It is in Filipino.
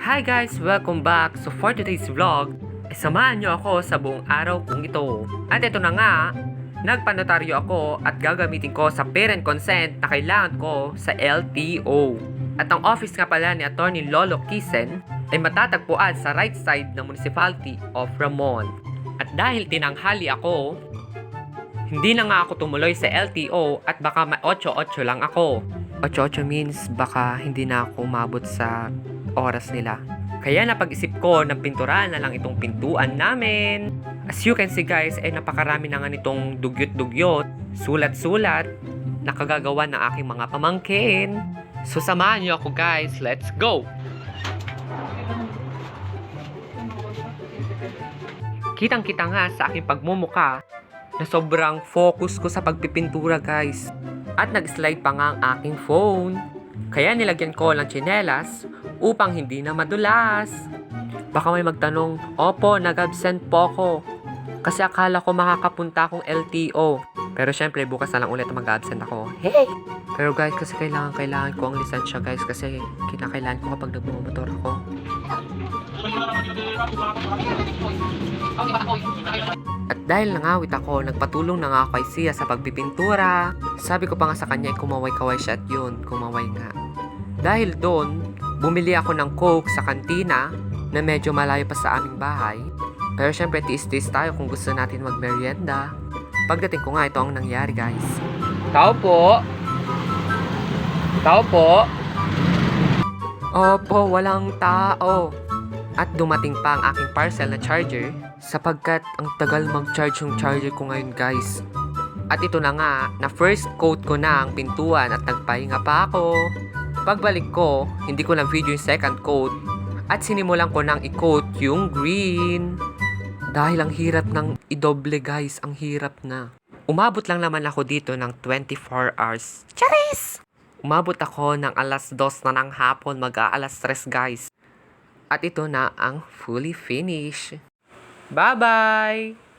Hi guys! Welcome back! So for today's vlog, samahan nyo ako sa buong araw kong ito. At ito na nga, nagpanotaryo ako at gagamitin ko sa parent consent na kailangan ko sa LTO. At ang office nga pala ni Atty. Lolo Kisen ay matatagpuan sa right side ng Municipality of Ramon. At dahil tinanghali ako, hindi na nga ako tumuloy sa LTO at baka 8-8 lang ako. 8-8 means baka hindi na ako umabot sa oras nila. Kaya napag-isip ko ng pinturaan na lang itong pintuan namin. As you can see guys, ay napakarami na nga nitong dugyot-dugyot, sulat-sulat, nakagagawa ng aking mga pamangkin. So samahan niyo ako guys, let's go! Kitang-kita nga sa aking pagmumuka na sobrang focus ko sa pagpipintura guys. At nag-slide pa nga ang aking phone. Kaya nilagyan ko ng tsinelas upang hindi na madulas. Baka may magtanong, opo, nag-absent po ako. Kasi akala ko makakapunta akong LTO. Pero syempre, bukas na lang ulit mag-absent ako. Hey! Pero guys, kasi kailangan ko ang lisensya guys. Kasi kinakailangan ko kapag nagmumotor ako. At dahil nangawit ako, nagpatulong na nga ako kay Sia sa pagpipintura. Sabi ko pa nga sa kanya, kumaway-kaway siya at yun, kumaway nga. Dahil doon, bumili ako ng Coke sa kantina na medyo malayo pa sa aming bahay. Pero syempre, tiis-tiis tayo kung gusto natin magmerienda. Pagdating ko nga, ito ang nangyari guys. Tao po! Tao po! Opo, walang tao. At dumating pa ang aking parcel na charger sapagkat ang tagal mag-charge yung charger ko ngayon guys. At ito na nga, na first coat ko na ang pintuan at nagpahinga pa ako. Pagbalik ko, hindi ko na video yung second coat at sinimulan ko nang i-coat yung green. Dahil ang hirap ng idoble guys, ang hirap na. Umabot lang naman ako dito ng 24 hours. Charis! Umabot ako ng alas 2 na ng hapon, mag-aalas 3 guys. At ito na ang fully finished. Bye-bye!